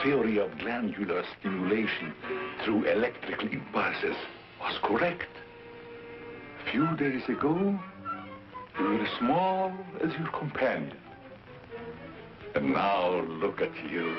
theory of glandular stimulation through electrical impulses was correct. A few days ago, you were as small as your companion. And now look at you.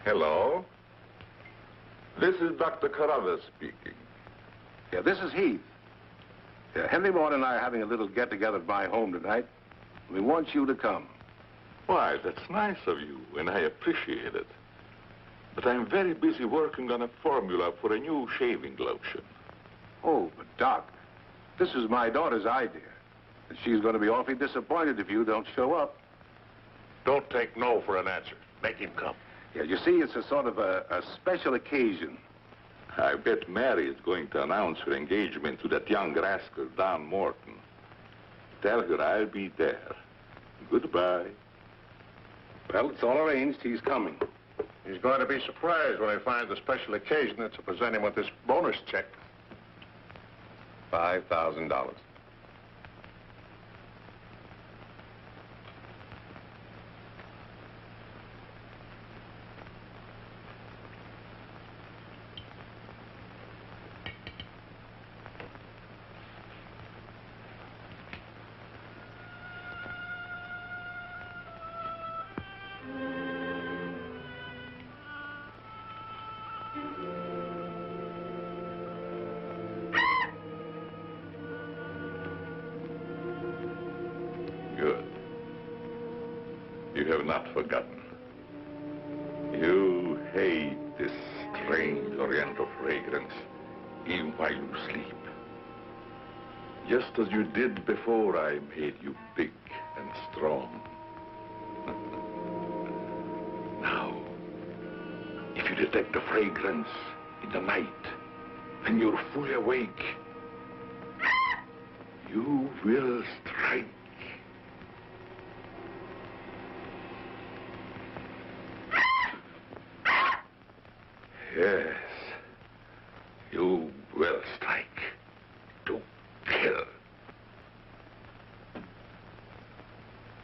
Hello. This is Dr. Carruthers speaking. Yeah, this is Heath. Yeah, Henry Maud and I are having a little get-together at my home tonight. We want you to come. Why, that's nice of you, and I appreciate it. But I'm very busy working on a formula for a new shaving lotion. Oh, but Doc, this is my daughter's idea. And she's going to be awfully disappointed if you don't show up. Don't take no for an answer. Make him come. Yeah, you see, it's a sort of a special occasion. I bet Mary is going to announce her engagement to that young rascal, Don Morton. Tell her I'll be there. Goodbye. Well, it's all arranged. He's coming. He's going to be surprised when he finds the special occasion that's to present him with this bonus check. $5,000. Good. You have not forgotten. You hate this strange oriental fragrance, even while you sleep. Just as you did before I made you big and strong. Now, if you detect the fragrance in the night, when you're fully awake, you will strike. Yes, you will strike to kill.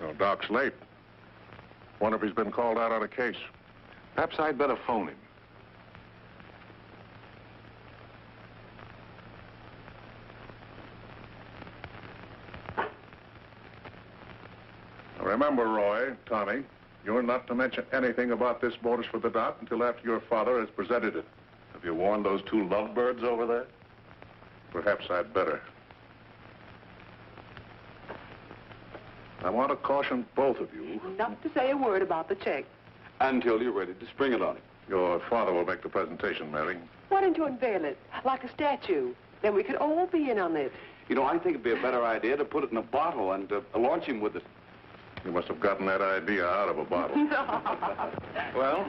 Well, Doc's late. Wonder if he's been called out on a case. Perhaps I'd better phone him. Now, remember, Roy, Tommy, you're not to mention anything about this bonus for the Doc until after your father has presented it. Have you warned those two lovebirds over there? Perhaps I'd better. I want to caution both of you. Not to say a word about the check. Until you're ready to spring it on him. Your father will make the presentation, Mary. Why don't you unveil it like a statue? Then we could all be in on it. You know, I think it'd be a better idea to put it in a bottle and launch him with it. You must have gotten that idea out of a bottle. Well,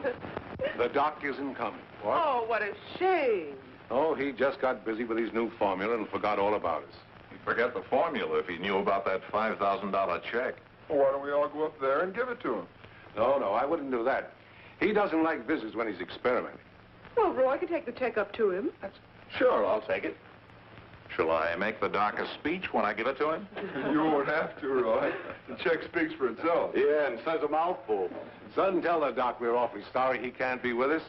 the Doc isn't coming. What? Oh, what a shame. Oh, he just got busy with his new formula and forgot all about us. He'd forget the formula if he knew about that $5,000 check. Well, why don't we all go up there and give it to him? No, I wouldn't do that. He doesn't like visits when he's experimenting. Well, Roy could take the check up to him. Sure, I'll take it. Shall I make the Doc a speech when I give it to him? You won't have to, Roy. The check speaks for itself. Yeah, and says a mouthful. Son, tell the Doc we're awfully sorry he can't be with us.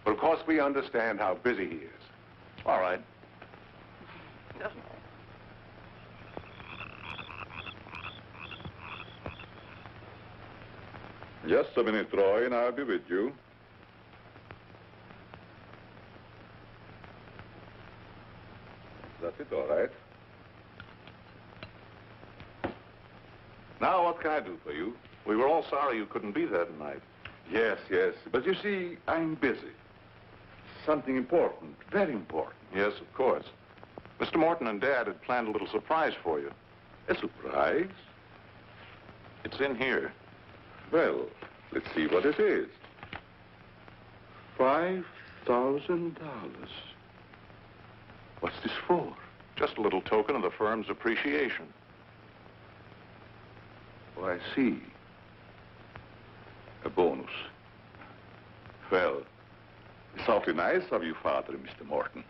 But of course we understand how busy he is. All right. Just a minute, Roy, and I'll be with you. That's it, all right. Now, what can I do for you? We were all sorry you couldn't be there tonight. Yes, but you see, I'm busy. Something important, very important. Yes, of course. Mr. Morton and Dad had planned a little surprise for you. A surprise? It's in here. Well, let's see what it is. $5,000. What's this for? Just a little token of the firm's appreciation. Oh, I see. A bonus. Well, it's awfully nice of you, Father and Mr. Morton.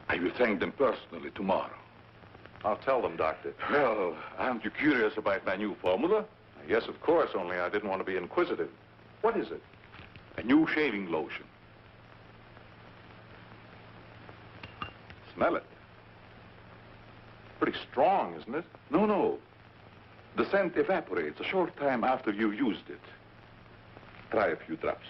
I will thank them personally tomorrow. I'll tell them, Doctor. Well, aren't you curious about my new formula? Yes, of course, only I didn't want to be inquisitive. What is it? A new shaving lotion. Smell it. Pretty strong, isn't it? No. The scent evaporates a short time after you used it. Try a few drops.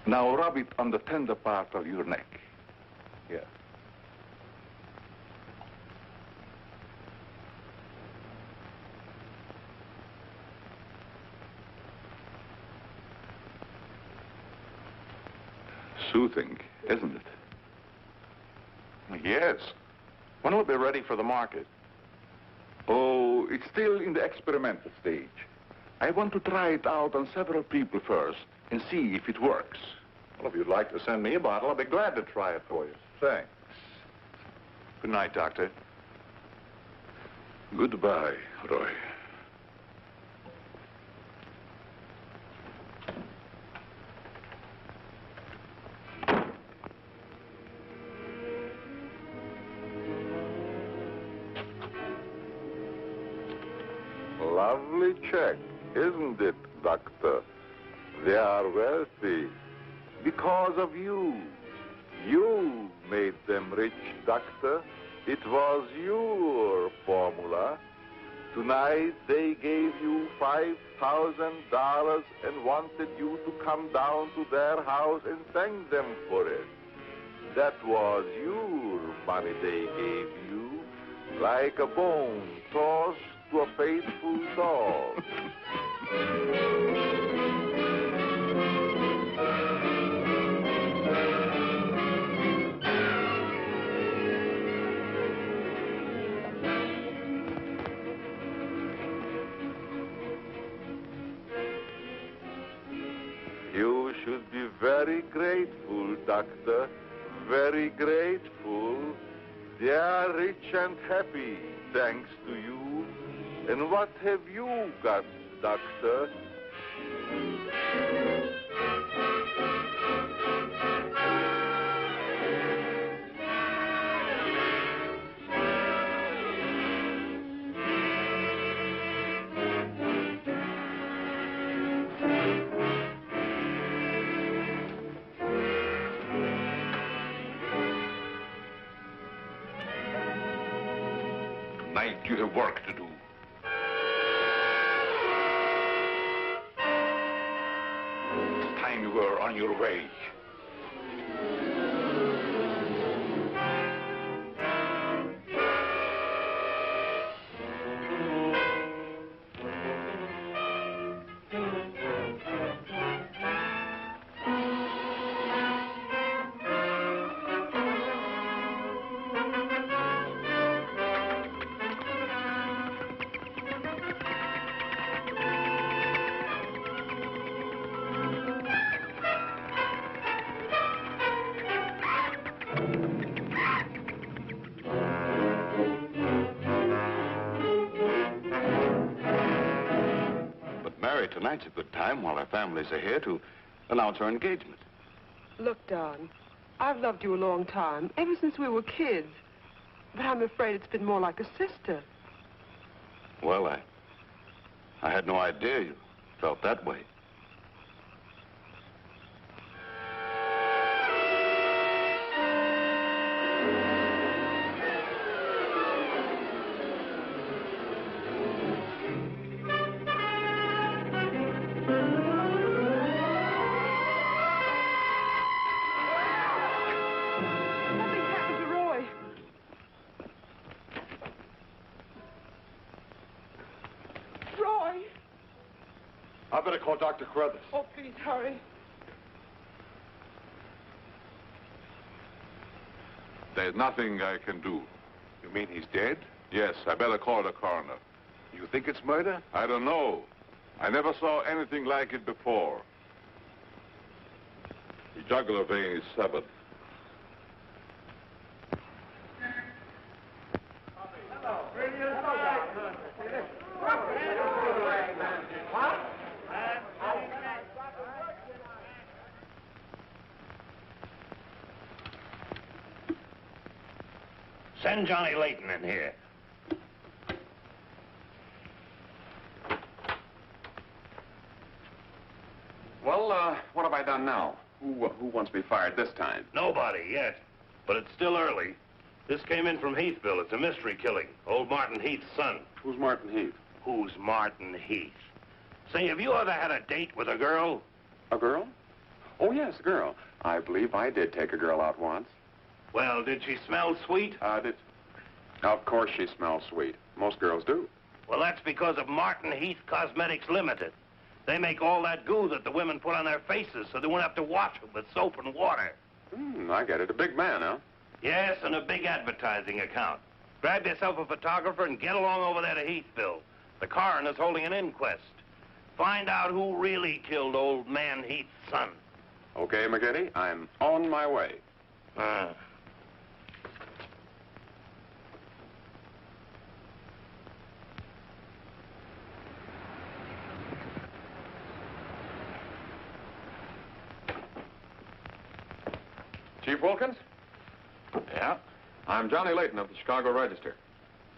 Now rub it on the tender part of your neck. Here. Soothing, isn't it? Yes. When will it be ready for the market? Oh, it's still in the experimental stage. I want to try it out on several people first and see if it works. Well, if you'd like to send me a bottle, I'll be glad to try it for you. Thanks. Good night, Doctor. Goodbye, Roy. lovely check, isn't it, Doctor? They are wealthy because of you. You made them rich, Doctor. It was your formula. Tonight they gave you $5,000 and wanted you to come down to their house and thank them for it. That was your money they gave you, like a bone tossed to a faithful dog. You should be very grateful, Doctor. Very grateful. They are rich and happy, thanks to you. And what have you got, Doctor? Tonight you have work to do. It's time you were on your way. Tonight's a good time while our families are here to announce our engagement. Look, Don, I've loved you a long time, ever since we were kids. But I'm afraid it's been more like a sister. Well, I had no idea you felt that way. I better call Dr. Carruthers. Oh, please, hurry. There's nothing I can do. You mean he's dead? Yes, I better call the coroner. You think it's murder? I don't know. I never saw anything like it before. The jugular vein is severed. Send Johnny Layton in here. Well, what have I done now? Who wants me fired this time? Nobody yet, but it's still early. This came in from Heathville. It's a mystery killing. Old Martin Heath's son. Who's Martin Heath? Who's Martin Heath? Say, have you ever had a date with a girl? A girl? Oh, yes, a girl. I believe I did take a girl out once. Well, did she smell sweet? Of course she smells sweet. Most girls do. Well, that's because of Martin Heath Cosmetics Limited. They make all that goo that the women put on their faces so they won't have to wash them with soap and water. I get it. A big man, huh? Yes, and a big advertising account. Grab yourself a photographer and get along over there to Heathville. The coroner is holding an inquest. Find out who really killed old man Heath's son. Okay, McGinty, I'm on my way. Chief Wilkins? Yeah? I'm Johnny Layton of the Chicago Register.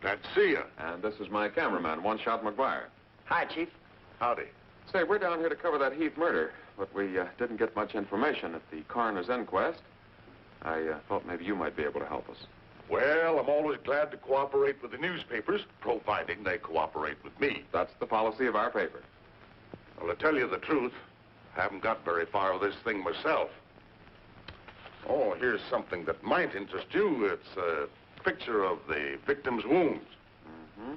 Glad to see you. And this is my cameraman, One Shot McGuire. Hi, Chief. Howdy. Say, we're down here to cover that Heath murder, but we didn't get much information at the coroner's inquest. I thought maybe you might be able to help us. Well, I'm always glad to cooperate with the newspapers, providing they cooperate with me. That's the policy of our paper. Well, to tell you the truth, I haven't got very far with this thing myself. Oh, here's something that might interest you. It's a picture of the victim's wounds. Mm-hmm.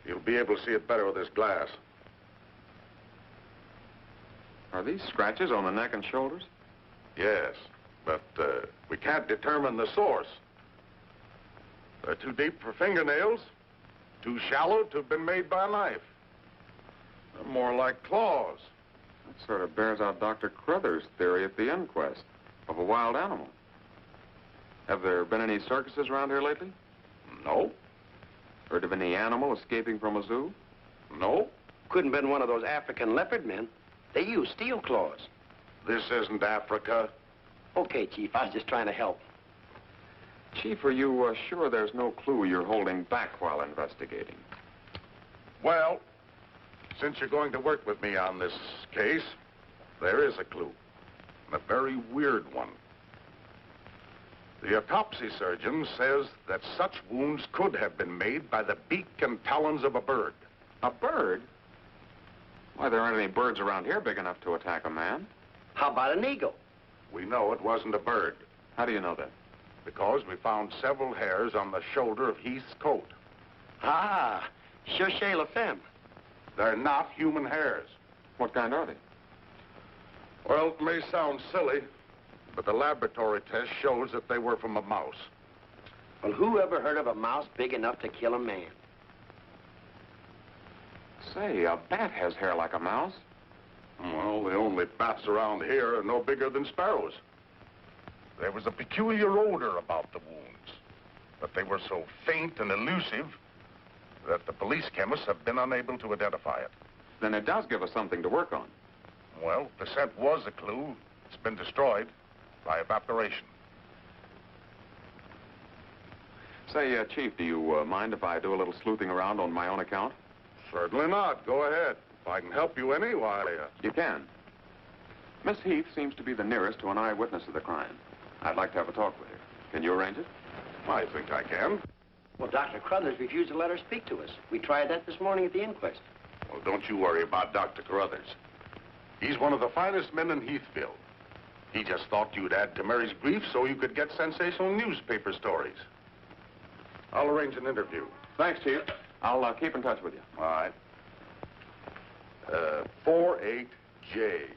You'll be able to see it better with this glass. Are these scratches on the neck and shoulders? Yes, but we can't determine the source. They're too deep for fingernails, too shallow to have been made by a knife. They're more like claws. That sort of bears out Dr. Crothers' theory at the inquest of a wild animal. Have there been any circuses around here lately? No. Heard of any animal escaping from a zoo? No. Couldn't have been one of those African leopard men. They use steel claws. This isn't Africa. Okay, Chief, I was just trying to help. Chief, are you sure there's no clue you're holding back while investigating? Well, since you're going to work with me on this case, there is a clue. And a very weird one. The autopsy surgeon says that such wounds could have been made by the beak and talons of a bird. A bird? Why, there aren't any birds around here big enough to attack a man. How about an eagle? We know it wasn't a bird. How do you know that? Because we found several hairs on the shoulder of Heath's coat. Ah, cherchez la femme. They're not human hairs. What kind are they? Well, it may sound silly, but the laboratory test shows that they were from a mouse. Well, who ever heard of a mouse big enough to kill a man? Say, a bat has hair like a mouse. Well, the only bats around here are no bigger than sparrows. There was a peculiar odor about the wounds, but they were so faint and elusive that the police chemists have been unable to identify it. Then it does give us something to work on. Well, the scent was a clue. It's been destroyed by evaporation. Say, Chief, do you mind if I do a little sleuthing around on my own account? Certainly not. Go ahead. If I can help you any, why... You can. Miss Heath seems to be the nearest to an eyewitness of the crime. I'd like to have a talk with her. Can you arrange it? I think I can. Well, Dr. Crothers refused to let her speak to us. We tried that this morning at the inquest. Well, don't you worry about Dr. Carruthers. He's one of the finest men in Heathville. He just thought you'd add to Mary's grief so you could get sensational newspaper stories. I'll arrange an interview. Thanks, Chief. I'll keep in touch with you. All right. 48J.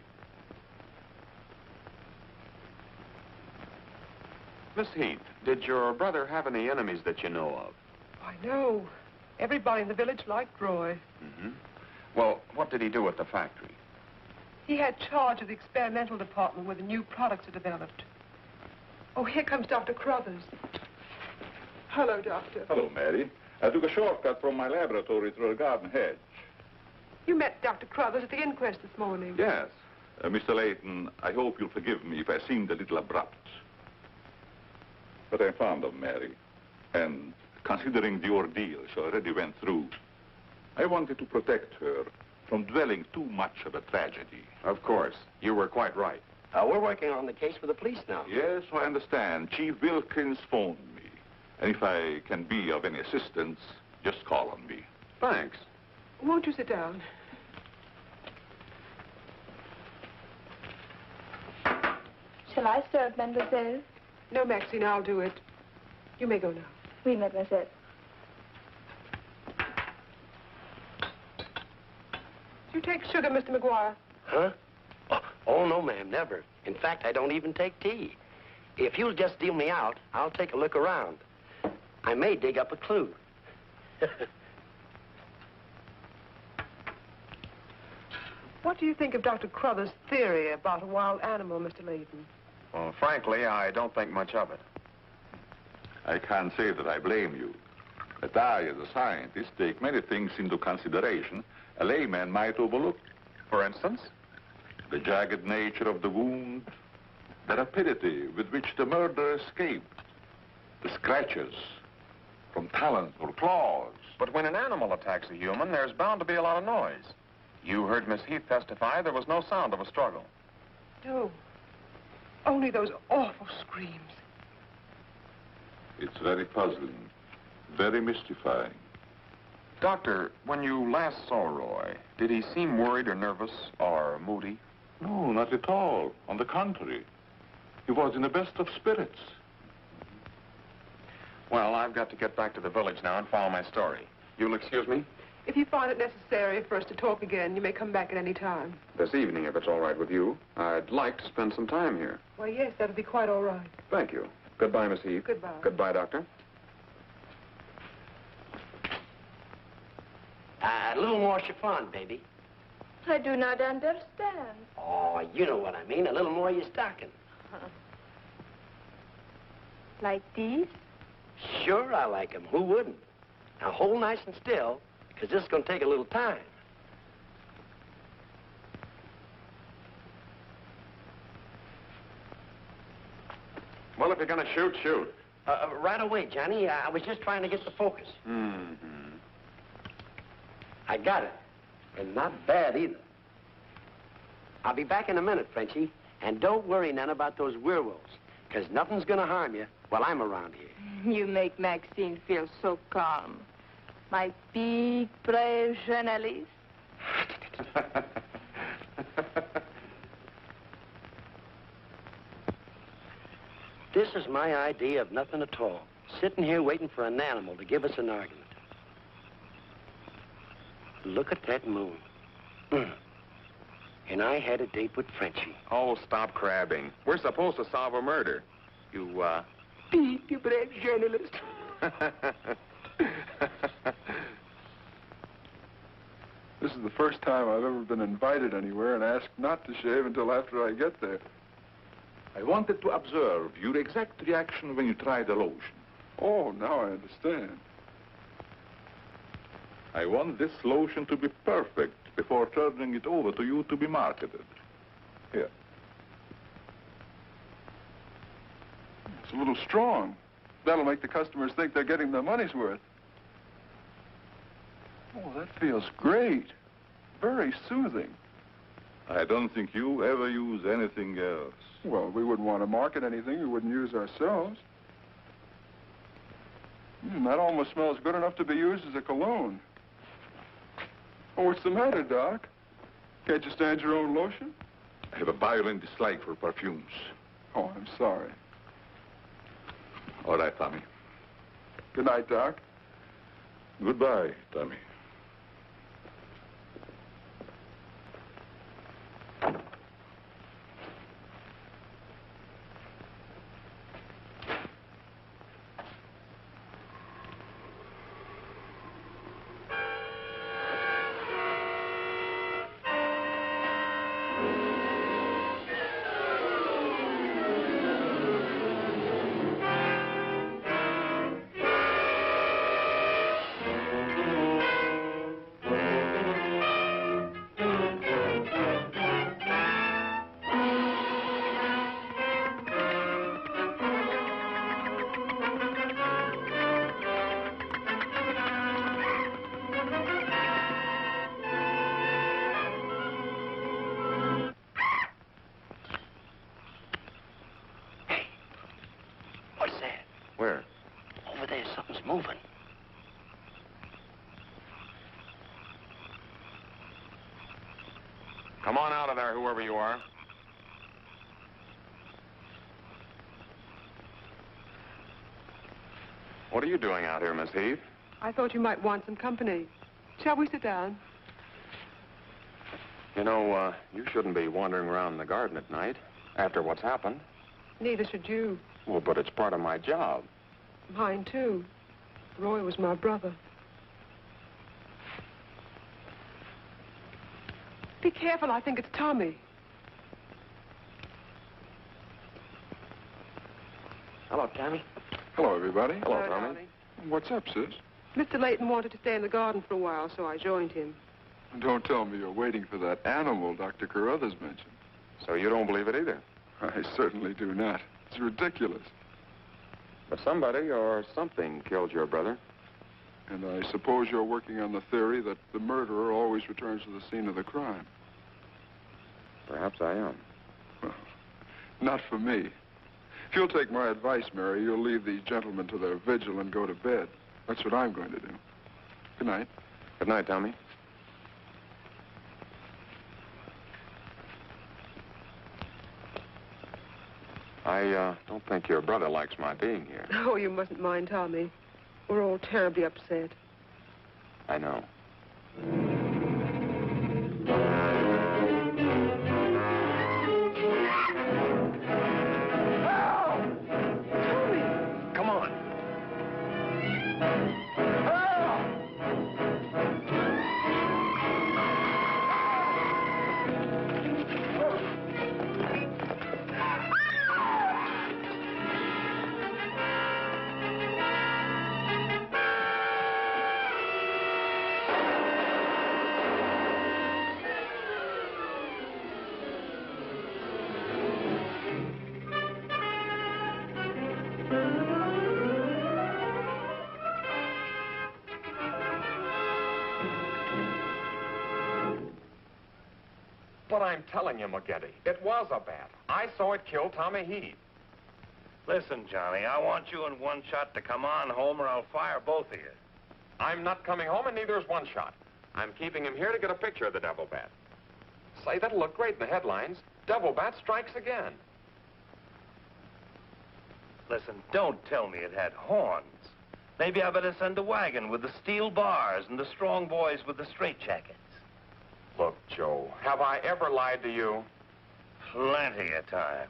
Miss Heath, did your brother have any enemies that you know of? I know. Everybody in the village liked Roy. Mm-hmm. Well, what did he do at the factory? He had charge of the experimental department where the new products are developed. Oh, here comes Dr. Crothers. Hello, Doctor. Hello, Mary. I took a shortcut from my laboratory through a garden hedge. You met Dr. Crothers at the inquest this morning. Yes. Mr. Layton, I hope you'll forgive me if I seemed a little abrupt. But I'm fond of Mary. And considering the ordeal she already went through, I wanted to protect her from dwelling too much of a tragedy. Of course. You were quite right. We're working on the case for the police now. Yes, I understand. Chief Wilkins phoned me. And if I can be of any assistance, just call on me. Thanks. Won't you sit down? Shall I serve, mademoiselle? No, Maxine, I'll do it. You may go now. Oui, mademoiselle. Do you take sugar, Mr. McGuire? Huh? Oh, no, ma'am, never. In fact, I don't even take tea. If you'll just deal me out, I'll take a look around. I may dig up a clue. What do you think of Dr. Crothers' theory about a wild animal, Mr. Layton? Well, frankly, I don't think much of it. I can't say that I blame you. But I, as a scientist, take many things into consideration a layman might overlook. For instance? The jagged nature of the wound, the rapidity with which the murderer escaped, the scratches from talons or claws. But when an animal attacks a human, there's bound to be a lot of noise. You heard Miss Heath testify there was no sound of a struggle. No. Only those awful screams. It's very puzzling, very mystifying. Doctor, when you last saw Roy, did he seem worried or nervous or moody? No, not at all. On the contrary. He was in the best of spirits. Well, I've got to get back to the village now and follow my story. You'll excuse me? If you find it necessary for us to talk again, you may come back at any time. This evening, if it's all right with you. I'd like to spend some time here. Why, yes, that'll be quite all right. Thank you. Goodbye, Miss Heath. Goodbye. Goodbye, Doctor. A little more chiffon, baby. I do not understand. Oh, you know what I mean. A little more of your stocking. Like these? Sure, I like 'em. Who wouldn't? Now, hold nice and still, because this is going to take a little time. Well, if you're going to shoot, shoot. Right away, Johnny. I was just trying to get the focus. Mm-hmm. I got it. And not bad, either. I'll be back in a minute, Frenchie. And don't worry none about those werewolves, because nothing's going to harm you while I'm around here. You make Maxine feel so calm. My big, brave journalist. This is my idea of nothing at all. Sitting here waiting for an animal to give us an argument. Look at that moon. And I had a date with Frenchie. Oh, stop crabbing. We're supposed to solve a murder. You, Big, brave journalist. This is the first time I've ever been invited anywhere and asked not to shave until after I get there. I wanted to observe your exact reaction when you tried the lotion. Oh, now I understand. I want this lotion to be perfect before turning it over to you to be marketed. Here. It's a little strong. That'll make the customers think they're getting their money's worth. Oh, that feels great. Very soothing. I don't think you ever use anything else. Well, we wouldn't want to market anything we wouldn't use ourselves. That almost smells good enough to be used as a cologne. Oh, what's the matter, Doc? Can't you stand your own lotion? I have a violent dislike for perfumes. Oh, I'm sorry. All right, Tommy. Good night, Doc. Goodbye, Tommy. Moving. Come on out of there, whoever you are. What are you doing out here, Miss Heath? I thought you might want some company. Shall we sit down? You know, you shouldn't be wandering around the garden at night after what's happened. Neither should you. Well, but it's part of my job. Mine, too. Roy was my brother. Be careful, I think it's Tommy. Hello, Tommy. Hello, everybody. Hello, Tommy. What's up, sis? Mr. Layton wanted to stay in the garden for a while, so I joined him. Don't tell me you're waiting for that animal Dr. Carruthers mentioned. So you don't believe it either? I certainly do not. It's ridiculous. But somebody or something killed your brother. And I suppose you're working on the theory that the murderer always returns to the scene of the crime. Perhaps I am. Well, not for me. If you'll take my advice, Mary, you'll leave these gentlemen to their vigil and go to bed. That's what I'm going to do. Good night. Good night, Tommy. I don't think your brother likes my being here. Oh, you mustn't mind Tommy. We're all terribly upset. I know. Come on. But I'm telling you, McGetty, it was a bat. I saw it kill Tommy Heath. Listen, Johnny, I want you in One Shot to come on home or I'll fire both of you. I'm not coming home, and neither is One Shot. I'm keeping him here to get a picture of the devil bat. Say, that'll look great in the headlines. Devil bat strikes again. Listen, don't tell me it had horns. Maybe I better send a wagon with the steel bars and the strong boys with the straitjackets. Look, Joe, have I ever lied to you? Plenty of times.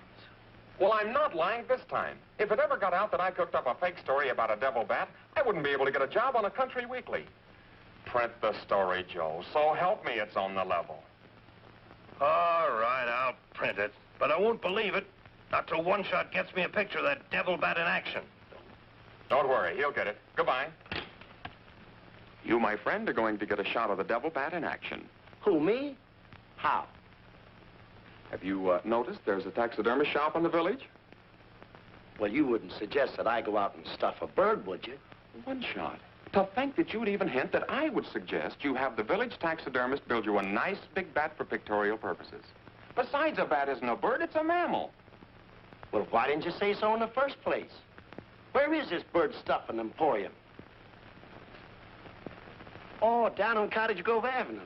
Well, I'm not lying this time. If it ever got out that I cooked up a fake story about a devil bat, I wouldn't be able to get a job on a country weekly. Print the story, Joe. So help me, it's on the level. All right, I'll print it. But I won't believe it. Not till One Shot gets me a picture of that devil bat in action. Don't worry, he'll get it. Goodbye. You, my friend, are going to get a shot of the devil bat in action. Who, me? How? Have you noticed there's a taxidermist shop in the village? Well, you wouldn't suggest that I go out and stuff a bird, would you? One Shot. To think that you would even hint that I would suggest you have the village taxidermist build you a nice big bat for pictorial purposes. Besides, a bat isn't a bird, it's a mammal. Well, why didn't you say so in the first place? Where is this bird stuffing emporium? Oh, down on Cottage Grove Avenue.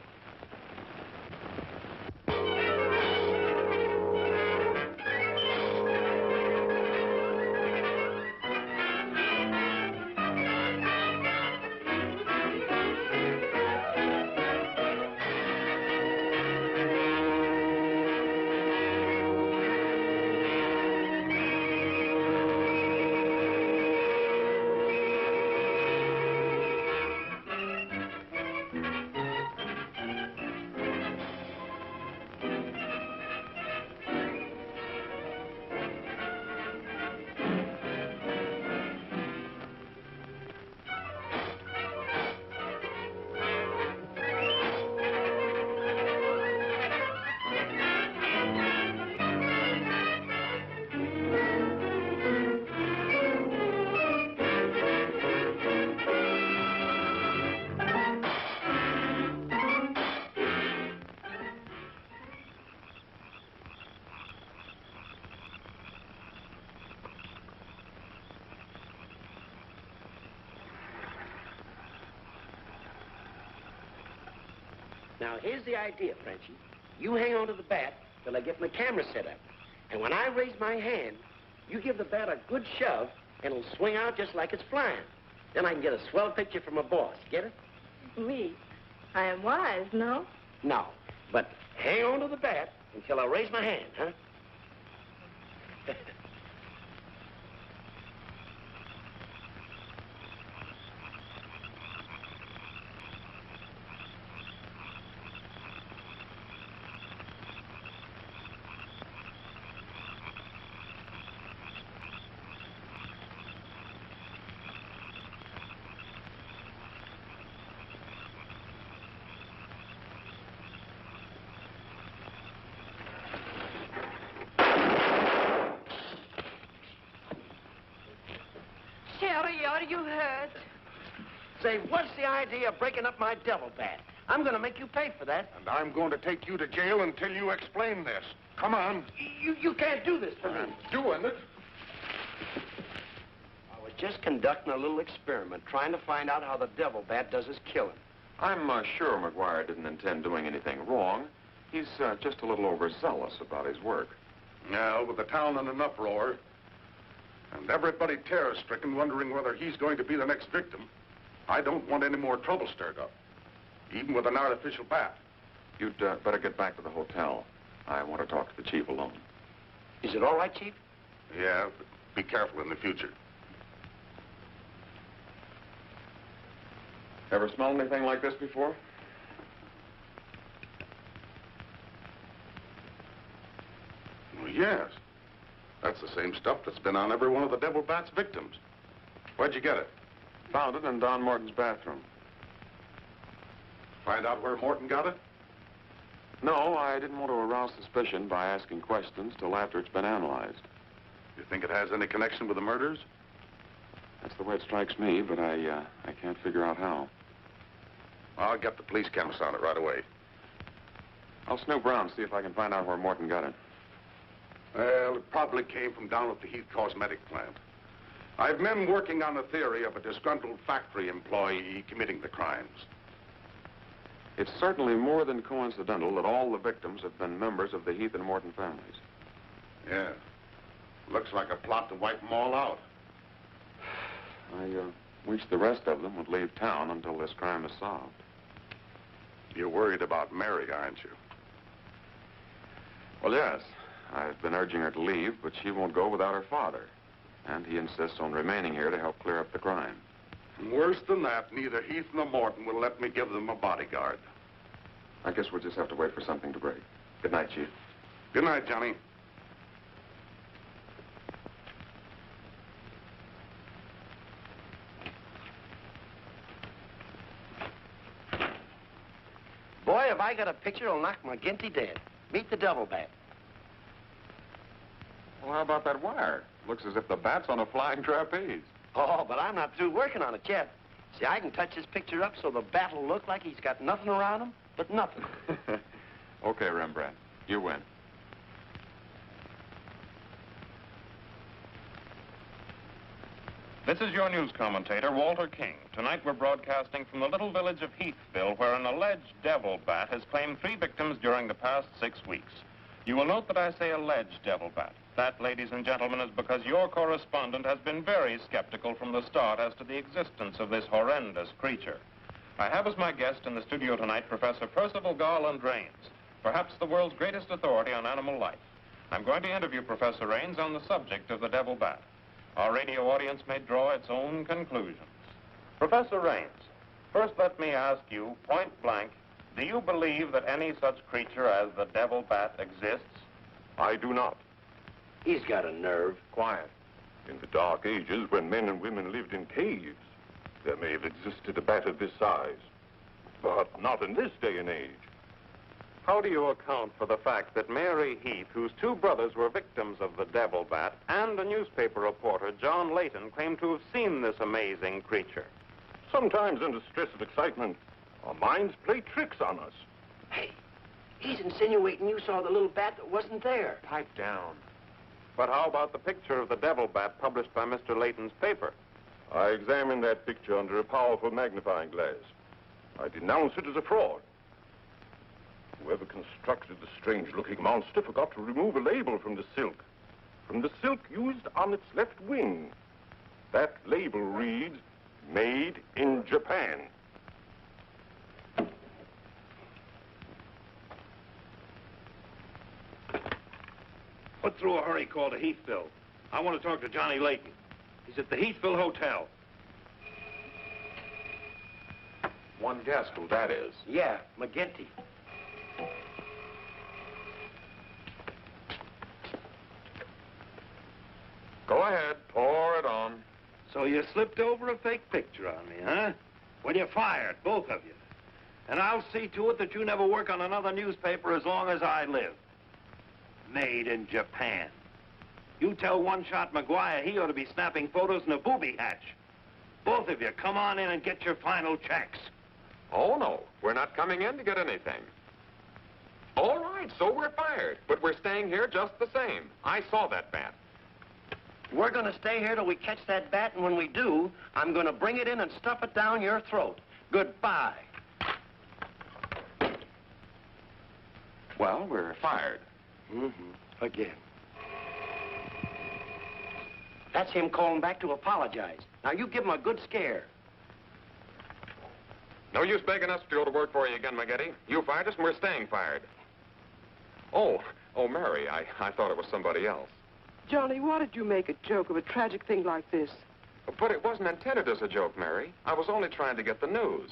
Now, here's the idea, Frenchie. You hang on to the bat till I get my camera set up. And when I raise my hand, you give the bat a good shove, and it'll swing out just like it's flying. Then I can get a swell picture from my boss. Get it? Me? I am wise, no? No. But hang on to the bat until I raise my hand, huh? Sherry, are you hurt? Say, what's the idea of breaking up my devil bat? I'm going to make you pay for that. And I'm going to take you to jail until you explain this. Come on. You can't do this to me. I'm doing it. I was just conducting a little experiment, trying to find out how the devil bat does his killing. I'm sure McGuire didn't intend doing anything wrong. He's just a little overzealous about his work. Now, with the town in an uproar, and everybody terror-stricken, wondering whether he's going to be the next victim, I don't want any more trouble stirred up, even with an artificial bat. You'd better get back to the hotel. I want to talk to the chief alone. Is it all right, Chief? Yeah, but be careful in the future. Ever smelled anything like this before? Well, yes. That's the same stuff that's been on every one of the devil bat's victims. Where'd you get it? Found it in Don Morton's bathroom. Find out where Morton got it? No, I didn't want to arouse suspicion by asking questions till after it's been analyzed. You think it has any connection with the murders? That's the way it strikes me, but I can't figure out how. I'll get the police chemist on it right away. I'll snoop around, see if I can find out where Morton got it. Well, it probably came from down at the Heath Cosmetic plant. I've men working on a theory of a disgruntled factory employee committing the crimes. It's certainly more than coincidental that all the victims have been members of the Heath and Morton families. Yeah. Looks like a plot to wipe them all out. I wish the rest of them would leave town until this crime is solved. You're worried about Mary, aren't you? Well, yes. I've been urging her to leave, but she won't go without her father. And he insists on remaining here to help clear up the crime. And worse than that, neither Heath nor Morton will let me give them a bodyguard. I guess we'll just have to wait for something to break. Good night, Chief. Good night, Johnny. Boy, if I got a picture, it'll knock McGinty dead. Meet the devil bat. Well, how about that wire? Looks as if the bat's on a flying trapeze. Oh, but I'm not through working on it yet. See, I can touch this picture up so the bat will look like he's got nothing around him but nothing. Okay, Rembrandt. You win. This is your news commentator, Walter King. Tonight we're broadcasting from the little village of Heathville, where an alleged devil bat has claimed 3 victims during the past 6 weeks. You will note that I say alleged devil bat. That, ladies and gentlemen, is because your correspondent has been very skeptical from the start as to the existence of this horrendous creature. I have as my guest in the studio tonight Professor Percival Garland Rains, perhaps the world's greatest authority on animal life. I'm going to interview Professor Rains on the subject of the devil bat. Our radio audience may draw its own conclusions. Professor Rains, first let me ask you, point blank, do you believe that any such creature as the devil bat exists? I do not. He's got a nerve. Quiet. In the Dark Ages, when men and women lived in caves, there may have existed a bat of this size. But not in this day and age. How do you account for the fact that Mary Heath, whose 2 brothers were victims of the devil bat, and a newspaper reporter, John Layton, claimed to have seen this amazing creature? Sometimes under stress of excitement, our minds play tricks on us. Hey, he's insinuating you saw the little bat that wasn't there. Pipe down. But how about the picture of the devil bat published by Mr. Layton's paper? I examined that picture under a powerful magnifying glass. I denounce it as a fraud. Whoever constructed the strange-looking monster forgot to remove a label from the silk. From the silk used on its left wing. That label reads, "Made in Japan." Put through a hurry call to Heathville. I want to talk to Johnny Layton. He's at the Heathville Hotel. One guess who that is. Yeah, McGinty. Go ahead. Pour it on. So you slipped over a fake picture on me, huh? Well, you're fired, both of you. And I'll see to it that you never work on another newspaper as long as I live. Made in Japan. You tell One-Shot McGuire he ought to be snapping photos in a booby hatch. Both of you, come on in and get your final checks. Oh, no. We're not coming in to get anything. All right, so we're fired. But we're staying here just the same. I saw that bat. We're going to stay here till we catch that bat, and when we do, I'm going to bring it in and stuff it down your throat. Goodbye. Well, we're fired. Again. That's him calling back to apologize. Now, you give him a good scare. No use begging us to go to work for you again, McGetty. You fired us, and we're staying fired. Oh, Mary, I thought it was somebody else. Johnny, why did you make a joke of a tragic thing like this? But it wasn't intended as a joke, Mary. I was only trying to get the news.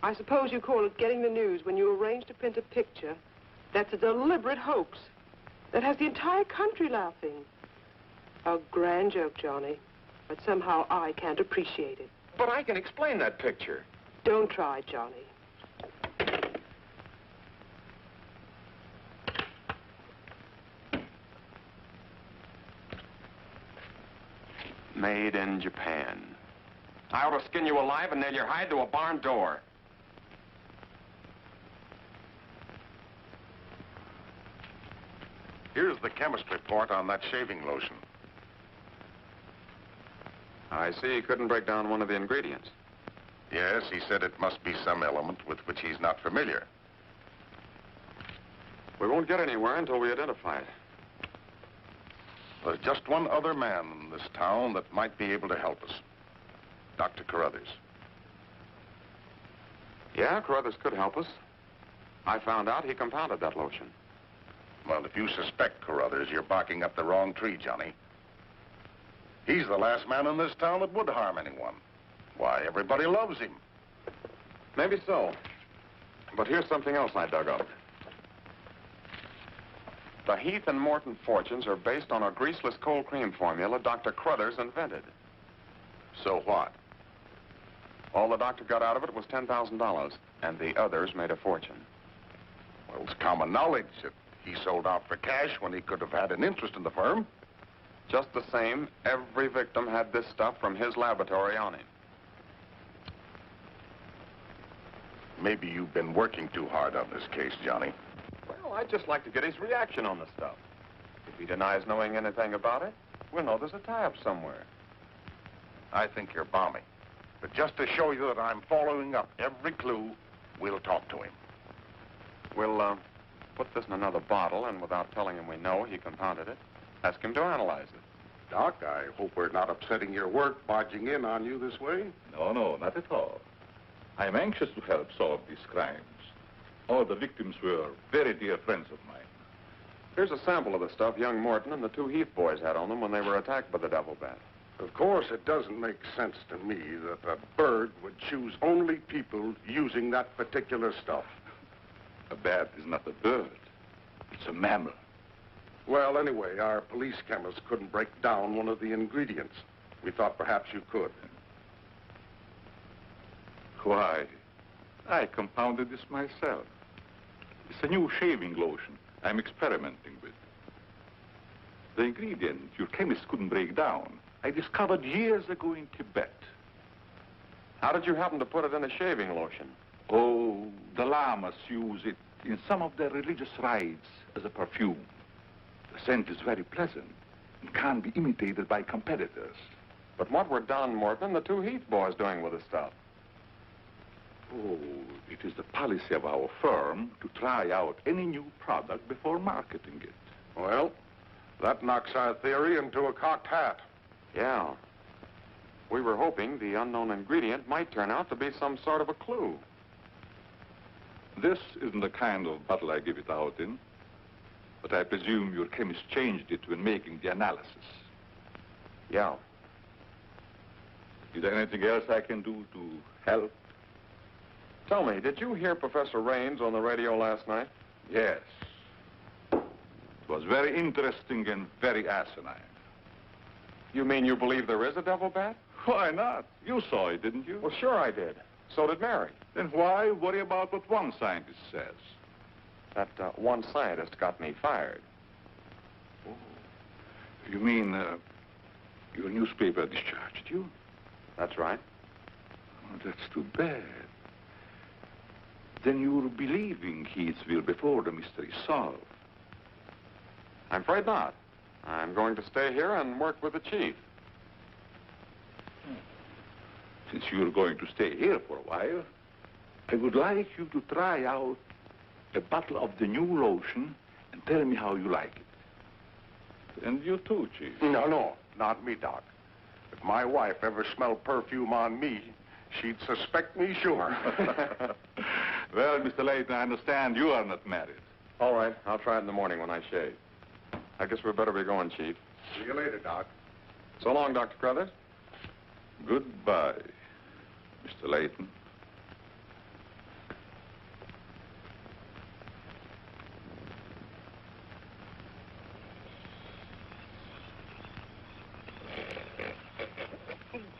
I suppose you call it getting the news when you arrange to print a picture that's a deliberate hoax that has the entire country laughing. A grand joke, Johnny, but somehow I can't appreciate it. But I can explain that picture. Don't try, Johnny. Made in Japan. I ought to skin you alive and nail your hide to a barn door. Here's the chemist report on that shaving lotion. I see he couldn't break down one of the ingredients. Yes, he said it must be some element with which he's not familiar. We won't get anywhere until we identify it. There's just one other man in this town that might be able to help us. Dr. Carruthers. Yeah, Carruthers could help us. I found out he compounded that lotion. Well, if you suspect Carruthers, you're barking up the wrong tree, Johnny. He's the last man in this town that would harm anyone. Why, everybody loves him. Maybe so. But here's something else I dug up. The Heath and Morton fortunes are based on a greaseless cold cream formula Dr. Carruthers invented. So what? All the doctor got out of it was $10,000, and the others made a fortune. Well, it's common knowledge that he sold out for cash when he could have had an interest in the firm. Just the same, every victim had this stuff from his laboratory on him. Maybe you've been working too hard on this case, Johnny. Well, I'd just like to get his reaction on the stuff. If he denies knowing anything about it, we'll know there's a tie-up somewhere. I think you're balmy. But just to show you that I'm following up every clue, we'll talk to him. We'll, put this in another bottle, and without telling him we know he compounded it, ask him to analyze it. Doc, I hope we're not upsetting your work barging in on you this way. No, not at all. I'm anxious to help solve these crimes. All the victims were very dear friends of mine. Here's a sample of the stuff young Morton and the two Heath boys had on them when they were attacked by the devil bat. Of course, it doesn't make sense to me that a bird would choose only people using that particular stuff. A bat is not a bird. It's a mammal. Well, anyway, our police chemist couldn't break down one of the ingredients. We thought perhaps you could. Why, I compounded this myself. It's a new shaving lotion I'm experimenting with. The ingredient your chemist couldn't break down, I discovered years ago in Tibet. How did you happen to put it in a shaving lotion? Oh, the lamas use it in some of their religious rites as a perfume. The scent is very pleasant and can't be imitated by competitors. But what were Don Morton and the two Heath boys doing with the stuff? Oh, it is the policy of our firm to try out any new product before marketing it. Well, that knocks our theory into a cocked hat. Yeah. We were hoping the unknown ingredient might turn out to be some sort of a clue. This isn't the kind of bottle I give it out in, but I presume your chemist changed it when making the analysis. Yeah. Is there anything else I can do to help? Tell me, did you hear Professor Raines on the radio last night? Yes. It was very interesting and very asinine. You mean you believe there is a devil bat? Why not? You saw it, didn't you? Well, sure I did. So did Mary. Then why worry about what one scientist says? That one scientist got me fired. Oh. You mean your newspaper discharged you? That's right. Oh, that's too bad. Then you're believing Heath's will before the mystery is solved. I'm afraid not. I'm going to stay here and work with the chief. Since you're going to stay here for a while, I would like you to try out a bottle of the new lotion and tell me how you like it. And you too, Chief. No, not me, Doc. If my wife ever smelled perfume on me, she'd suspect me sure. Well, Mr. Layton, I understand you are not married. All right, I'll try it in the morning when I shave. I guess we better be going, Chief. See you later, Doc. So long, Dr. Crothers. Goodbye, Mr. Layton.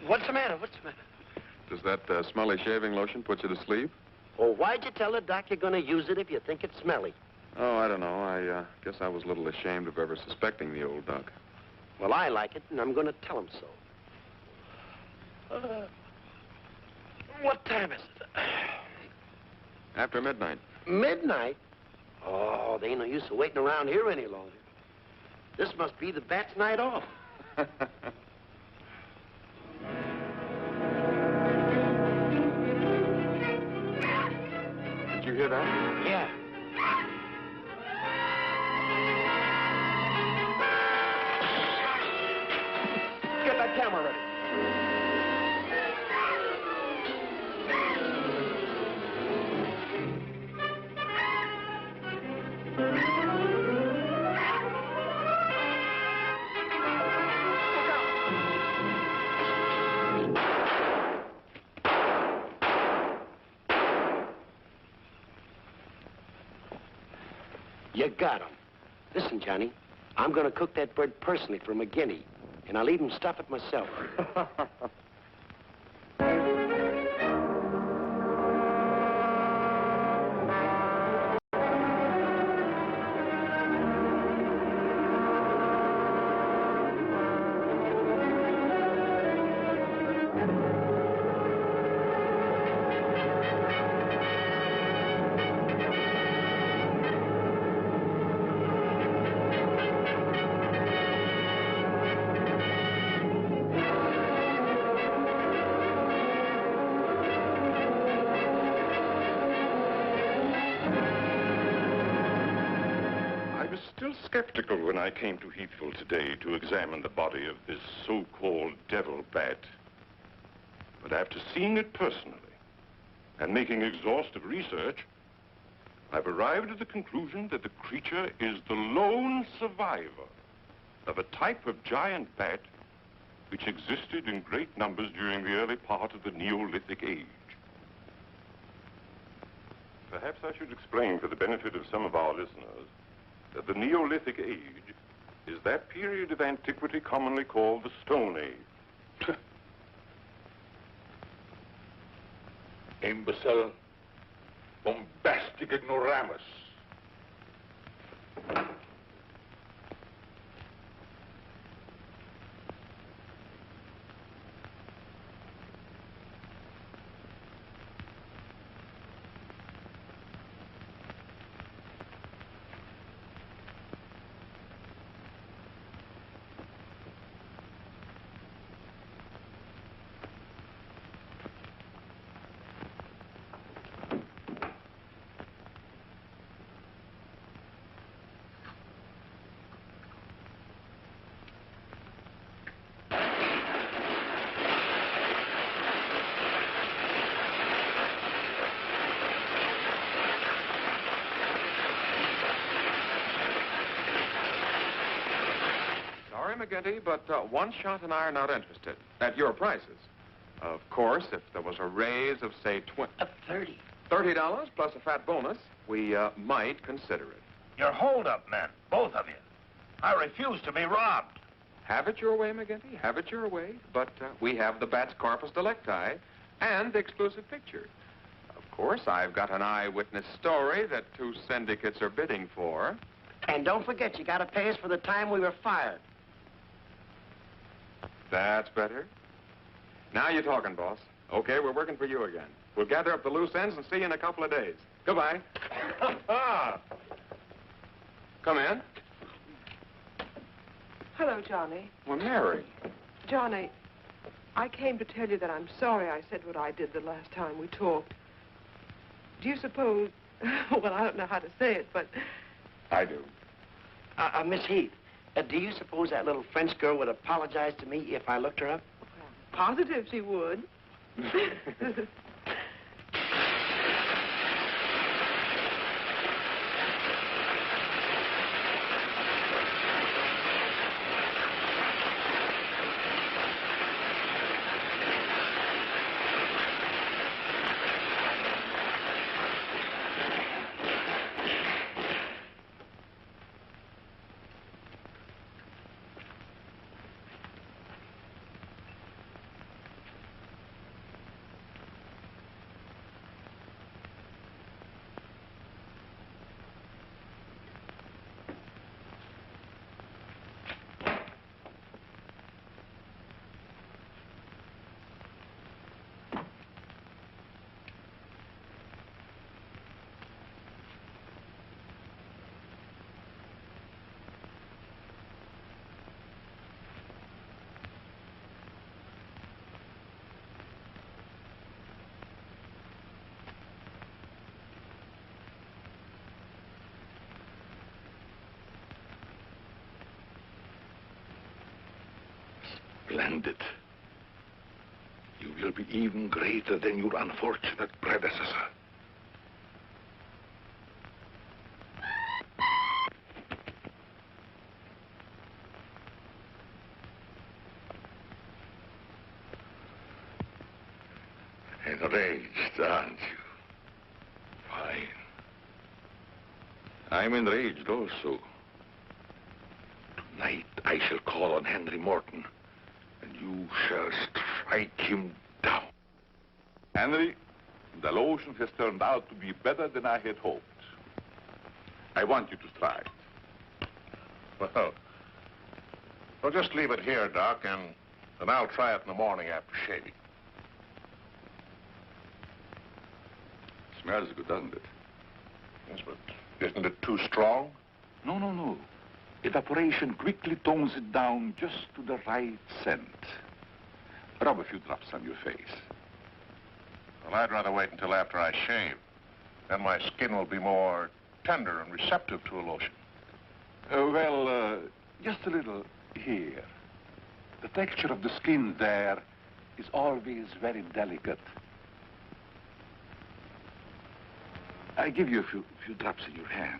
What's the matter? What's the matter? Does that smelly shaving lotion put you to sleep? Oh, why'd you tell the doc you're going to use it if you think it's smelly? Oh, I don't know. I guess I was a little ashamed of ever suspecting the old duck. Well, I like it, and I'm going to tell him so. What time is it? After midnight. Midnight? Oh, there ain't no use of waiting around here any longer. This must be the bat's night off. Did you hear that? Yeah. Get that camera ready. You got him. Listen, Johnny, I'm going to cook that bird personally for McGinney, and I'll even stuff it myself. Skeptical when I came to Heathville today to examine the body of this so-called devil bat. But after seeing it personally and making exhaustive research, I've arrived at the conclusion that the creature is the lone survivor of a type of giant bat which existed in great numbers during the early part of the Neolithic age. Perhaps I should explain for the benefit of some of our listeners that the Neolithic age is that period of antiquity commonly called the Stone Age. Imbecile, bombastic ignoramus. McGinty, but One Shot and I are not interested. At your prices. Of course, if there was a raise of, say, $30 plus a fat bonus, we might consider it. You're hold-up men, both of you. I refuse to be robbed. Have it your way, McGinty. Have it your way. But we have the bat's corpus delicti and the exclusive picture. Of course, I've got an eyewitness story that 2 syndicates are bidding for. And don't forget, you got to pay us for the time we were fired. That's better. Now you're talking, boss. Okay, we're working for you again. We'll gather up the loose ends and see you in a couple of days. Goodbye. Come in. Hello, Johnny. Well, Mary. Johnny, I came to tell you that I'm sorry I said what I did the last time we talked. Do you suppose... well, I don't know how to say it, but... I do. Miss Heath, do you suppose that little French girl would apologize to me if I looked her up? Positive she would. Splendid. You will be even greater than your unfortunate predecessor. Enraged, aren't you? Fine. I'm enraged also. Tonight I shall call on Henry Morton, and you shall strike him down. Henry, the lotion has turned out to be better than I had hoped. I want you to try it. Well, just leave it here, Doc, and I'll try it in the morning after shaving. Smells good, doesn't it? Yes, but isn't it too strong? No. Evaporation quickly tones it down just to the right scent. Rub a few drops on your face. Well, I'd rather wait until after I shave. Then my skin will be more tender and receptive to a lotion. Just a little here. The texture of the skin there is always very delicate. I give you a few drops in your hand.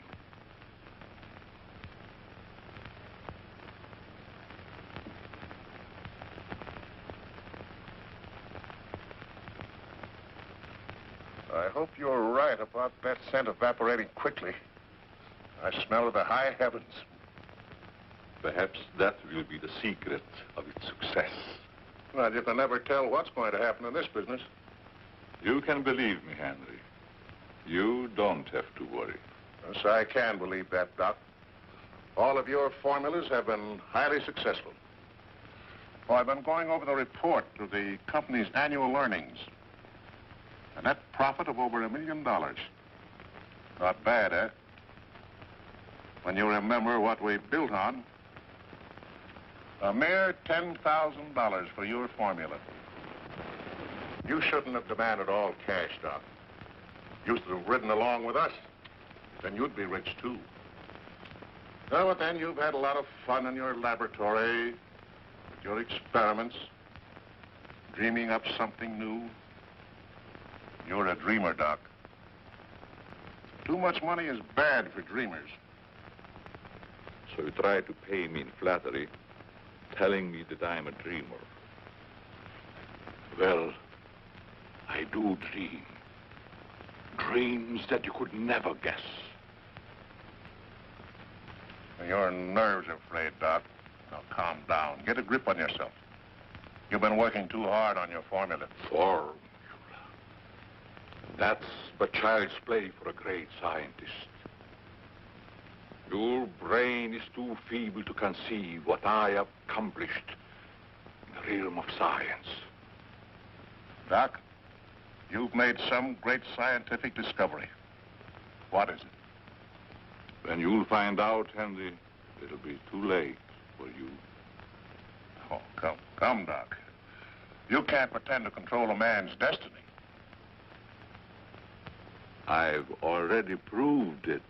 I hope you're right about that scent evaporating quickly. I smell the high heavens. Perhaps that will be the secret of its success. Well, you can never tell what's going to happen in this business. You can believe me, Henry. You don't have to worry. Yes, I can believe that, Doc. All of your formulas have been highly successful. Oh, I've been going over the report of the company's annual earnings. A net profit of over $1 million. Not bad, eh? When you remember what we built on. A mere $10,000 for your formula. You shouldn't have demanded all cash, Doc. You should have ridden along with us. Then you'd be rich, too. Oh, but then you've had a lot of fun in your laboratory, with your experiments, dreaming up something new. You're a dreamer, Doc. Too much money is bad for dreamers. So you try to pay me in flattery, telling me that I'm a dreamer. Well, I do dream. Dreams that you could never guess. Your nerves are frayed, Doc. Now, calm down. Get a grip on yourself. You've been working too hard on your formula. Formula. That's but child's play for a great scientist. Your brain is too feeble to conceive what I accomplished in the realm of science. Doc, you've made some great scientific discovery. What is it? When you'll find out, Henry, it'll be too late for you. Oh, come, Doc. You can't pretend to control a man's destiny. I've already proved it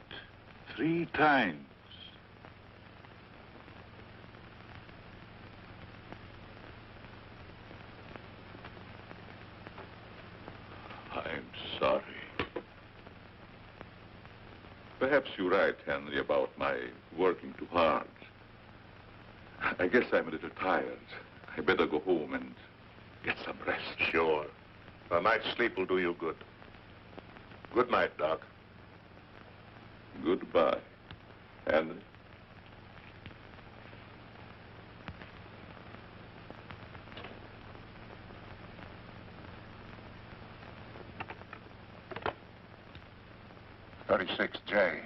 3 times. I'm sorry. Perhaps you're right, Henry, about my working too hard. I guess I'm a little tired. I better go home and get some rest. Sure. A night's sleep will do you good. Good night, Doc. Goodbye, Henry. J.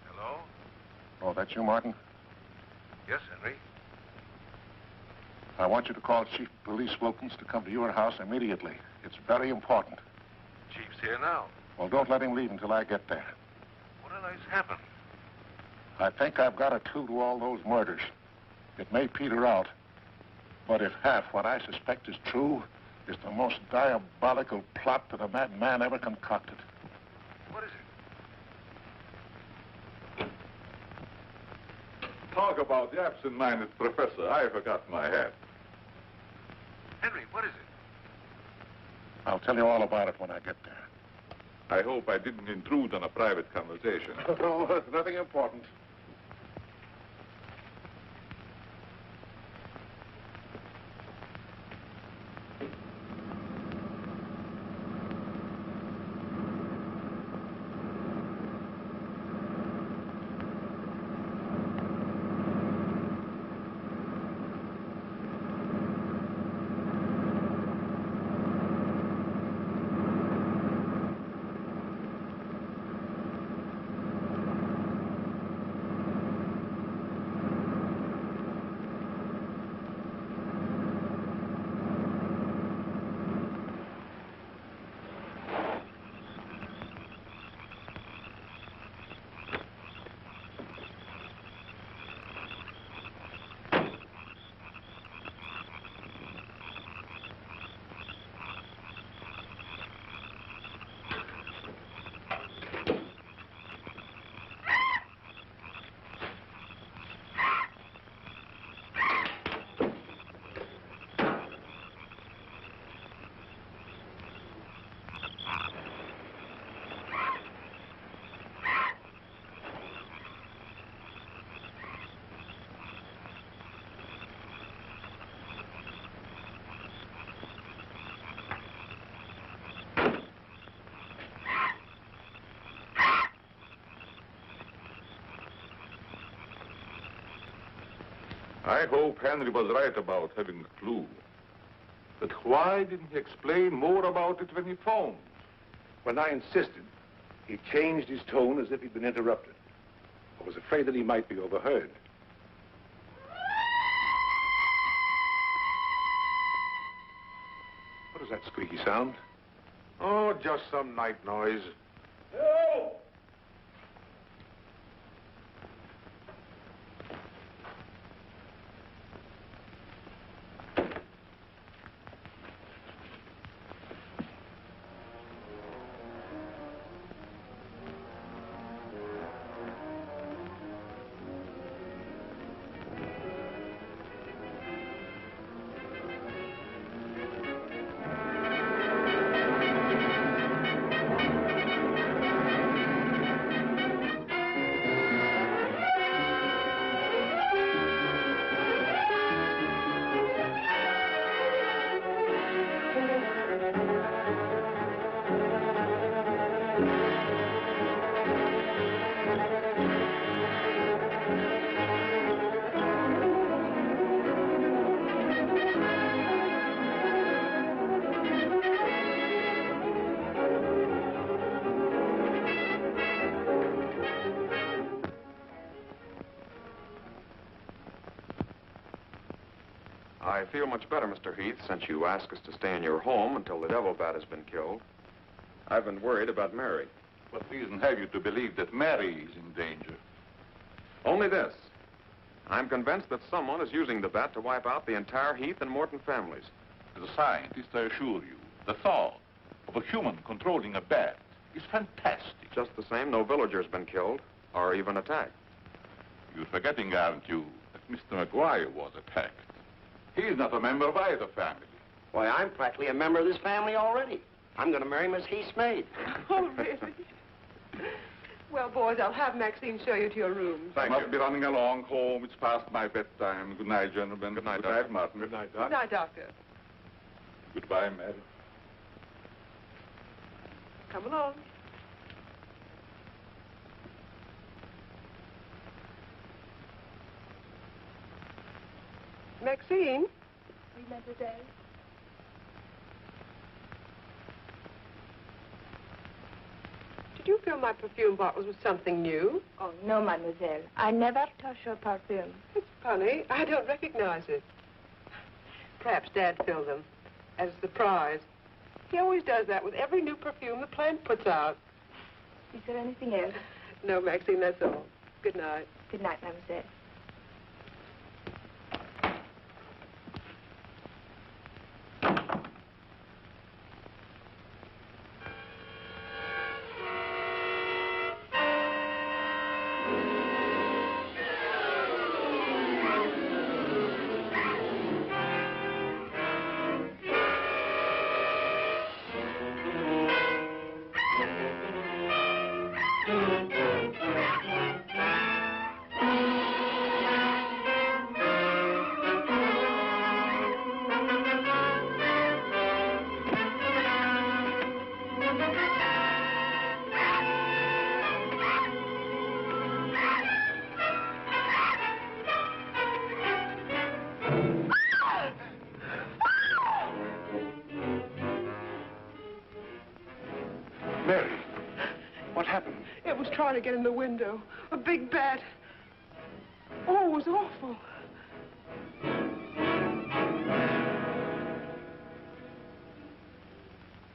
Hello? Oh, that's you, Martin? Yes, Henry. I want you to call Chief of Police Wilkins to come to your house immediately. It's very important. Chief's here now. Well, don't let him leave until I get there. What on earth's happened? I think I've got a clue to all those murders. It may peter out, but if half what I suspect is true, it's the most diabolical plot that a madman ever concocted. What is it? Talk about the absent-minded professor. I forgot my hat. Henry, what is it? I'll tell you all about it when I get there. I hope I didn't intrude on a private conversation. No, nothing important. I hope Henry was right about having a clue. But why didn't he explain more about it when he phoned? When I insisted, he changed his tone as if he'd been interrupted. I was afraid that he might be overheard. What is that squeaky sound? Oh, just some night noise. I feel much better, Mr. Heath, since you asked us to stay in your home until the devil bat has been killed. I've been worried about Mary. What reason have you to believe that Mary is in danger? Only this. I'm convinced that someone is using the bat to wipe out the entire Heath and Morton families. As a scientist, I assure you, the thought of a human controlling a bat is fantastic. Just the same, no villager's been killed or even attacked. You're forgetting, aren't you, that Mr. McGuire was attacked. He's not a member of either family. Why, I'm practically a member of this family already. I'm going to marry Miss Heath's maid. Oh, really? Well, boys, I'll have Maxine show you to your rooms. I must be running along home. It's past my bedtime. Good night, gentlemen. Good night, Good Doctor. night, Martin. Good night, Good night, Doctor. Goodbye, Mary. Come along. Maxine? Oui, mademoiselle. Did you fill my perfume bottles with something new? Oh, no, mademoiselle. I never touch your perfume. It's funny. I don't recognize it. Perhaps Dad filled them as a surprise. He always does that with every new perfume the plant puts out. Is there anything else? No, Maxine, that's all. Good night. Good night, mademoiselle. Mary, what happened? It was trying to get in the window. A big bat. Oh, it was awful.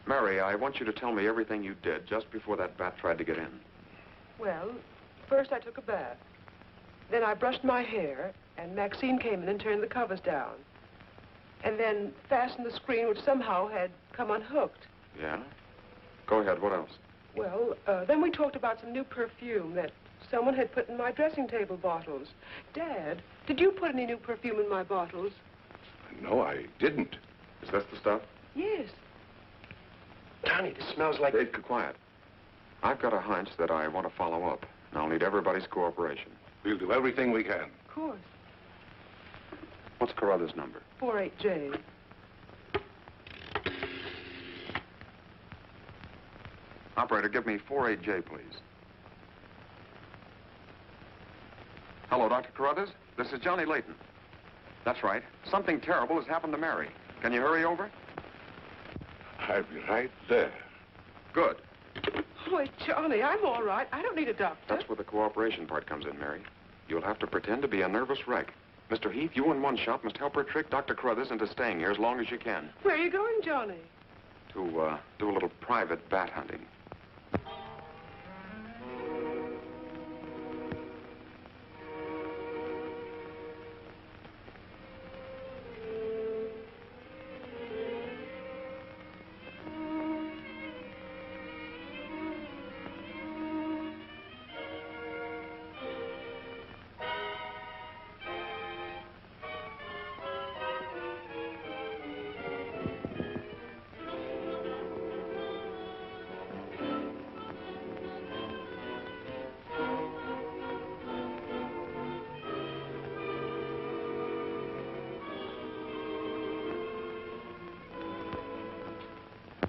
Mary, I want you to tell me everything you did just before that bat tried to get in. Well, first I took a bath. Then I brushed my hair, and Maxine came in and turned the covers down. And then fastened the screen, which somehow had come unhooked. Yeah? Go ahead, what else? Well, then we talked about some new perfume that someone had put in my dressing table bottles. Dad, did you put any new perfume in my bottles? No, I didn't. Is this the stuff? Yes. Johnny, this smells like... Hey, quiet. I've got a hunch that I want to follow up, and I'll need everybody's cooperation. We'll do everything we can. Of course. What's Carruthers' number? 48J. Operator, give me 48J, please. Hello, Dr. Carruthers. This is Johnny Layton. That's right. Something terrible has happened to Mary. Can you hurry over? I'll be right there. Good. Oh, Johnny, I'm all right. I don't need a doctor. That's where the cooperation part comes in, Mary. You'll have to pretend to be a nervous wreck. Mr. Heath, you in one shop must help her trick Dr. Carruthers into staying here as long as you can. Where are you going, Johnny? To, do a little private bat hunting.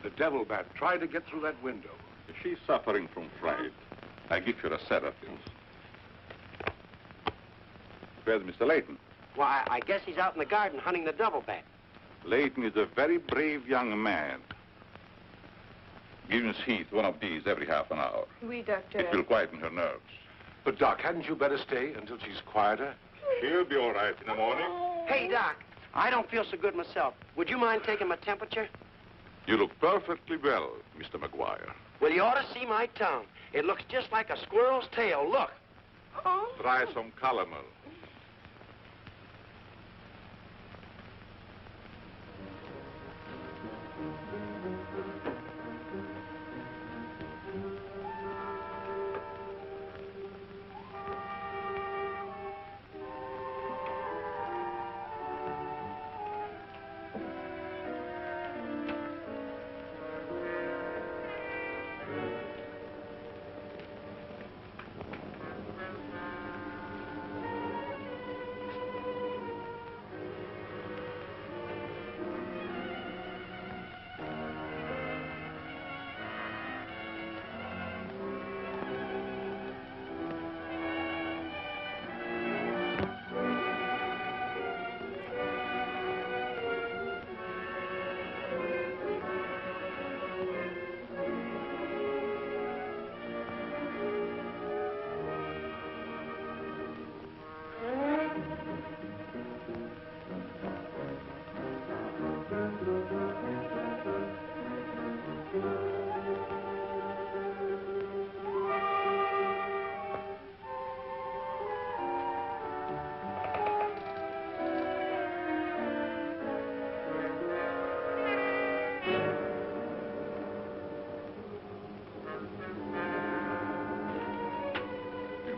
The devil bat tried to get through that window. If she's suffering from fright, I give her a sedative. Where's Mr. Layton? Why, I guess he's out in the garden hunting the devil bat. Layton is a very brave young man. Give Miss Heath one of these every half an hour. Oui, doctor. It will quieten her nerves. But, Doc, hadn't you better stay until she's quieter? She'll be all right in the morning. Hey, Doc, I don't feel so good myself. Would you mind taking my temperature? You look perfectly well, Mr. McGuire. Well, you ought to see my tongue. It looks just like a squirrel's tail. Look. Try some calomel.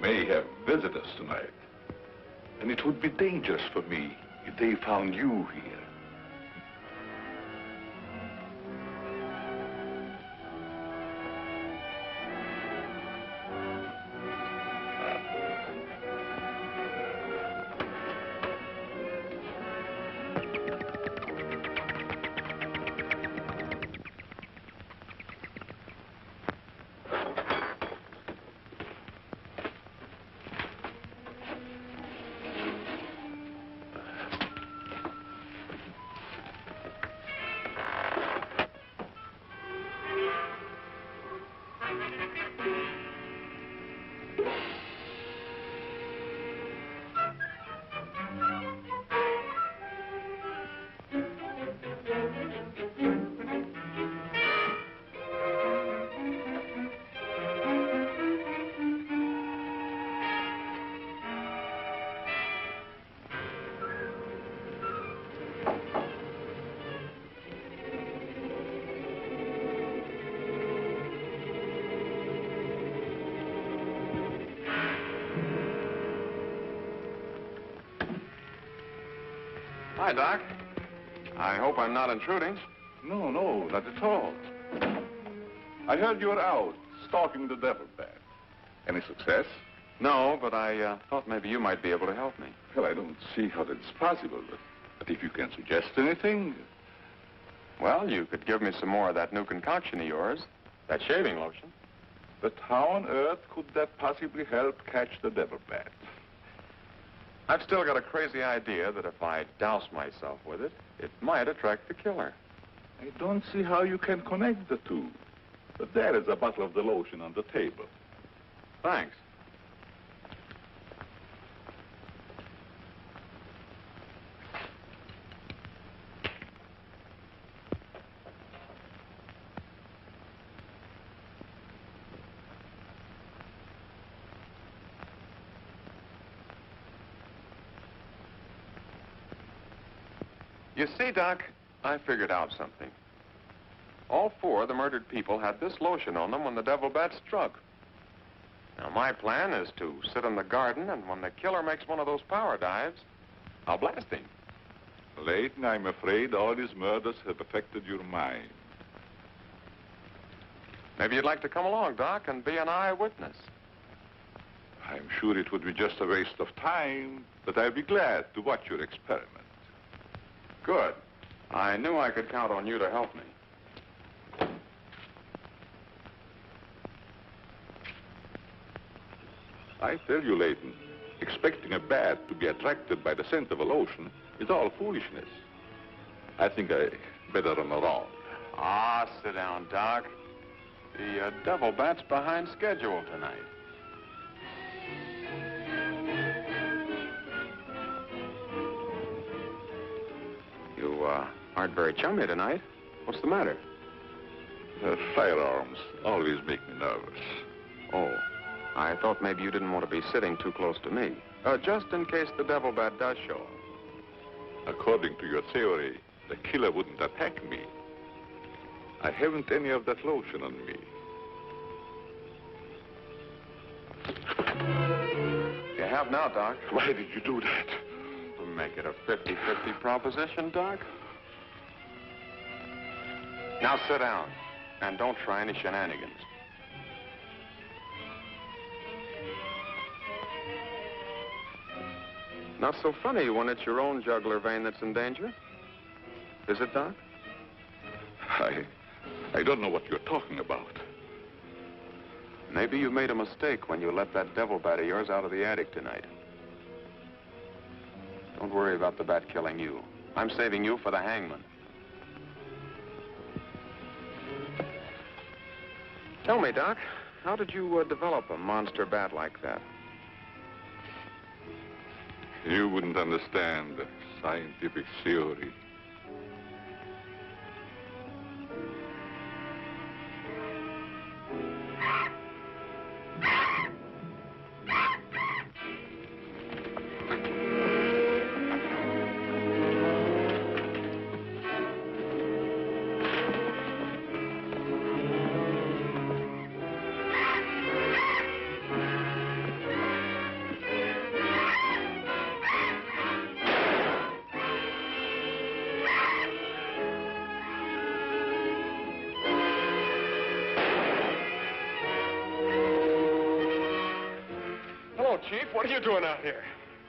May have visitors tonight. And it would be dangerous for me if they found you here. Hi, Doc. I hope I'm not intruding. No, not at all. I heard you were out stalking the devil bat. Any success? No, but I thought maybe you might be able to help me. Well, I don't see how that's possible, but if you can suggest anything... Well, you could give me some more of that new concoction of yours, that shaving lotion. But how on earth could that possibly help catch the devil bat? I've still got a crazy idea that if I douse myself with it, it might attract the killer. I don't see how you can connect the two. But there is a bottle of the lotion on the table. Thanks. You see, Doc, I figured out something. All four of the murdered people had this lotion on them when the devil bat struck. Now, my plan is to sit in the garden, and when the killer makes one of those power dives, I'll blast him. Layton, I'm afraid all these murders have affected your mind. Maybe you'd like to come along, Doc, and be an eyewitness. I'm sure it would be just a waste of time, but I'd be glad to watch your experiment. Good. I knew I could count on you to help me. I tell you, Layton, expecting a bat to be attracted by the scent of a lotion is all foolishness. I think I better run around. Ah, sit down, Doc. The devil bat's behind schedule tonight. Aren't very chummy tonight. What's the matter? Firearms always make me nervous. Oh, I thought maybe you didn't want to be sitting too close to me. Just in case the devil bat does show up. According to your theory, the killer wouldn't attack me. I haven't any of that lotion on me. You have now, Doc. Why did you do that? To make it a 50-50 proposition, Doc. Now sit down, and don't try any shenanigans. Not so funny when it's your own jugular vein that's in danger. Is it, Doc? I don't know what you're talking about. Maybe you made a mistake when you let that devil bat of yours out of the attic tonight. Don't worry about the bat killing you. I'm saving you for the hangman. Tell me, Doc, how did you develop a monster bat like that? You wouldn't understand the scientific theory. Chief, what are you doing out here?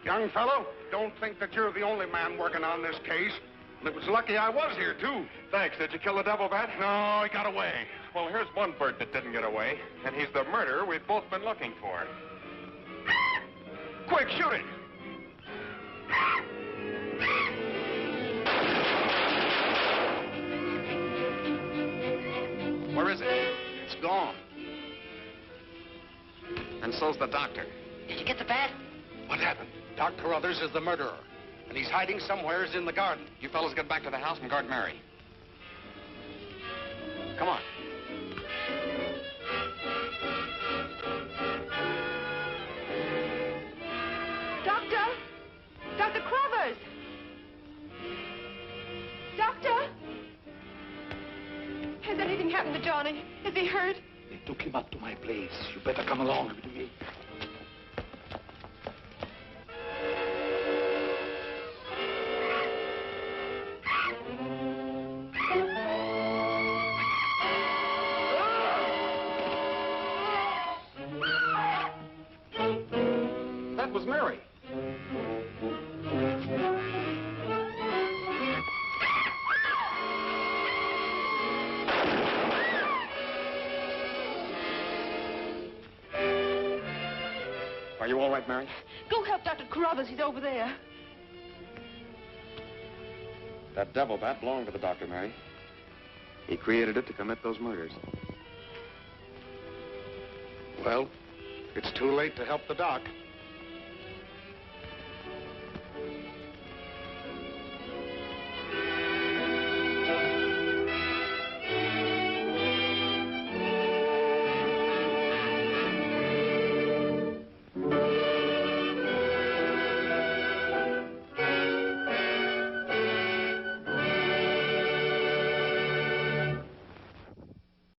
Young fellow, don't think that you're the only man working on this case. And it was lucky I was here, too. Thanks. Did you kill the devil bat? No, he got away. Well, here's one bird that didn't get away, and he's the murderer we've both been looking for. Quick, shoot it! Where is it? It's gone. And so's the doctor. Did you get the bat? What happened? Doc Carruthers is the murderer, and he's hiding somewheres in the garden. You fellas get back to the house and guard Mary. Come on. Doctor! Dr. Carruthers! Doctor! Has anything happened to Johnny? Is he hurt? They took him up to my place. You better come along with me. That was Mary. Are you all right, Mary? Go help Dr. Carruthers. He's over there. That devil bat belonged to the doctor, Mary. He created it to commit those murders. Well, it's too late to help the doc.